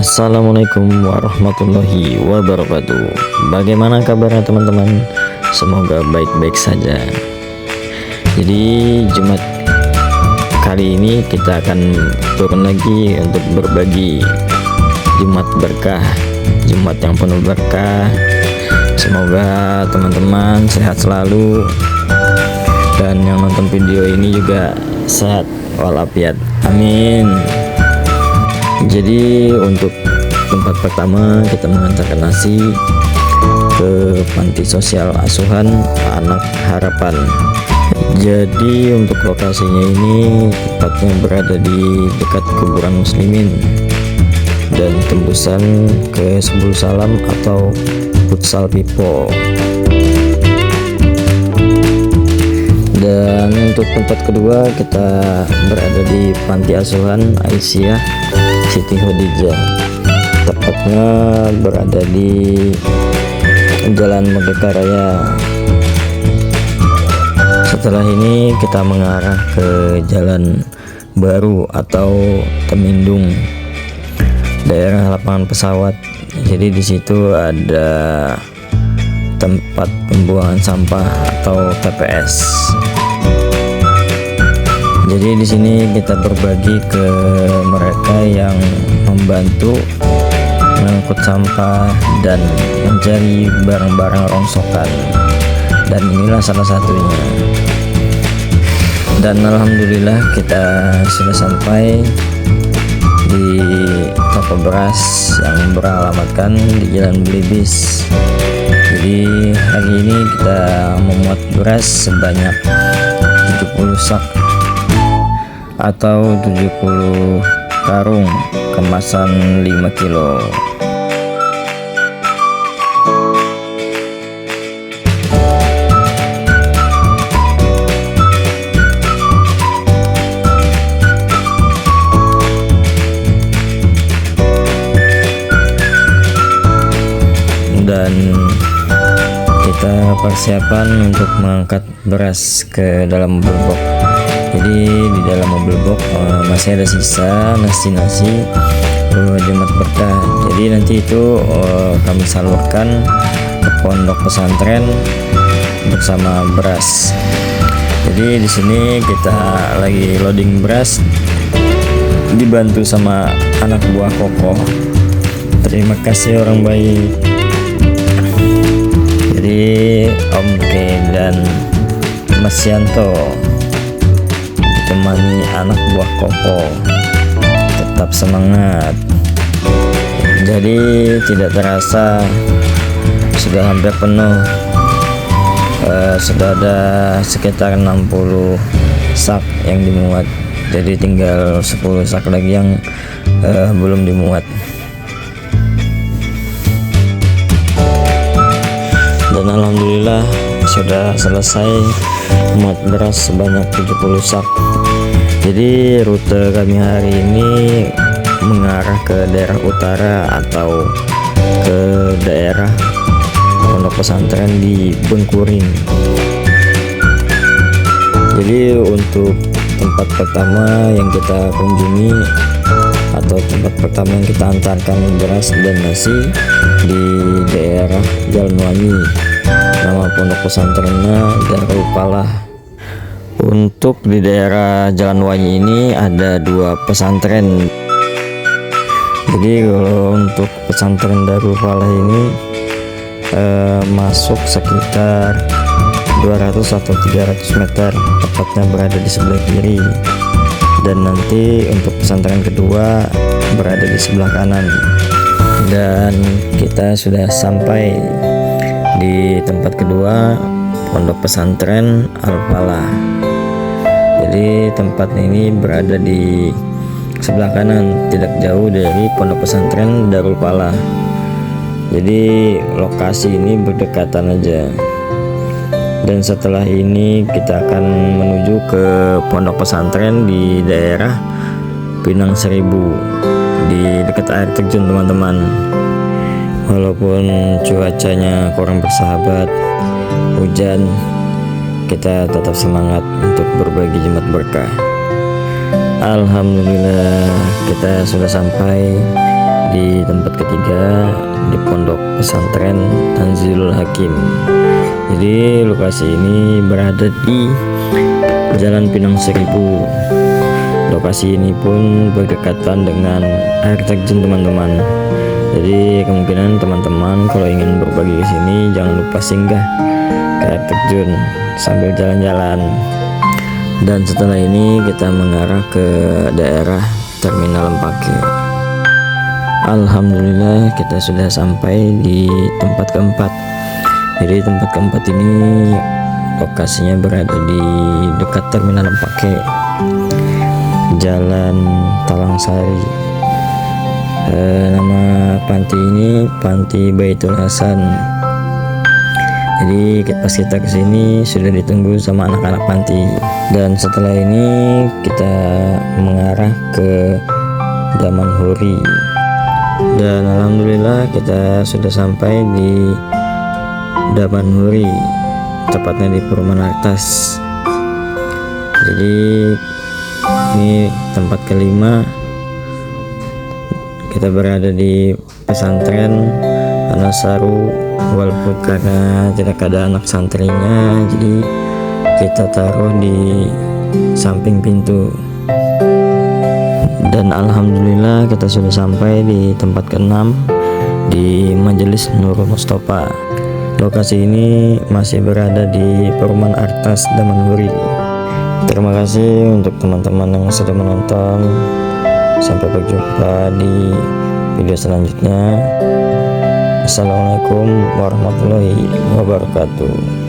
Assalamualaikum warahmatullahi wabarakatuh. Bagaimana kabarnya teman-teman? Semoga baik-baik saja. Jadi Jumat kali ini kita akan turun lagi untuk berbagi Jumat berkah, Jumat yang penuh berkah. Semoga teman-teman sehat selalu dan yang nonton video ini juga sehat walafiat. Amin. Jadi untuk tempat pertama kita mengantarkan nasi ke panti sosial asuhan Anak Harapan. Jadi untuk lokasinya ini tepatnya berada di dekat kuburan muslimin dan tembusan ke Subul Salam atau Futsal Pipo. Dan untuk tempat kedua kita berada di panti asuhan Aisyah Siti Khadijah, tepatnya berada di Jalan Merdeka Raya. Setelah ini kita mengarah ke Jalan Baru atau Temindung, daerah lapangan pesawat. Jadi di situ ada tempat pembuangan sampah atau TPS. Jadi di sini kita berbagi ke mereka yang membantu mengangkut sampah dan mencari barang-barang rongsokan. Dan inilah salah satunya. Dan alhamdulillah kita sudah sampai di toko beras yang beralamatkan di Jalan Belibis. Jadi hari ini kita memuat beras sebanyak 70 sak atau 70 karung kemasan 5 kilo. Dan kita persiapan untuk mengangkat beras ke dalam mobil box. Jadi di dalam mobil box masih ada sisa nasi Jumat berkah. Jadi nanti itu kami salurkan ke pondok pesantren bersama beras. Jadi di sini kita lagi loading beras dibantu sama anak buah Koko. Terima kasih orang baik. Jadi Om Ke dan Mas Yanto ditemani anak buah Koko, tetap semangat. Jadi tidak terasa sudah hampir penuh, sudah ada sekitar 60 sak yang dimuat. Jadi tinggal 10 sak lagi yang belum dimuat. Dan alhamdulillah sudah selesai muat beras sebanyak 70 sak. Jadi rute kami hari ini mengarah ke daerah utara atau ke daerah pondok pesantren di Bengkuring. Jadi untuk tempat pertama yang kita kunjungi atau tempat pertama yang kita antarkan beras dan nasi di daerah Jalan Wangi. Nama pondok pesantrennya Darul Falah. Untuk di daerah Jalan Wangi ini ada 2 pesantren. Jadi kalau untuk pesantren Darul Falah ini masuk sekitar 200 atau 300 meter, tepatnya berada di sebelah kiri. Dan nanti untuk pesantren kedua berada di sebelah kanan. Dan kita sudah sampai di tempat kedua, pondok pesantren Al-Falah. Jadi tempat ini berada di sebelah kanan, tidak jauh dari pondok pesantren Darul Falah. Jadi lokasi ini berdekatan aja. Dan setelah ini kita akan menuju ke pondok pesantren di daerah Pinang Seribu, di dekat air terjun teman-teman. Walaupun cuacanya kurang bersahabat, hujan, kita tetap semangat untuk berbagi Jumat berkah. Alhamdulillah kita sudah sampai di tempat ketiga di Pondok Pesantren Tanzilul Hakim. Jadi lokasi ini berada di Jalan Pinang Seribu. Lokasi ini pun berdekatan dengan air terjun teman-teman. Jadi kemungkinan teman-teman kalau ingin berbagi ke sini jangan lupa singgah ke air terjun sambil jalan-jalan. Dan setelah ini kita mengarah ke daerah Terminal Lempake. Alhamdulillah kita sudah sampai di tempat keempat. Jadi tempat keempat ini lokasinya berada di dekat Terminal Lempake, Jalan Talangsari. Nama panti ini Panti Baitul Hasan. Jadi pas kita kesini sudah ditunggu sama anak-anak panti. Dan setelah ini kita mengarah ke Damanhuri. Dan alhamdulillah kita sudah sampai di Damanhuri, tepatnya di Perumahan Artas. Jadi ini tempat kelima kita berada di pesantren Anasaru Walfud. Karena tidak ada anak santrinya, jadi kita taruh di samping pintu. Dan alhamdulillah kita sudah sampai di tempat keenam di Majelis Nurul Mustafa. Lokasi ini masih berada di Perumahan Artas Damanhuri. Terima kasih untuk teman-teman yang sudah menonton. Sampai berjumpa di video selanjutnya. Assalamualaikum warahmatullahi wabarakatuh.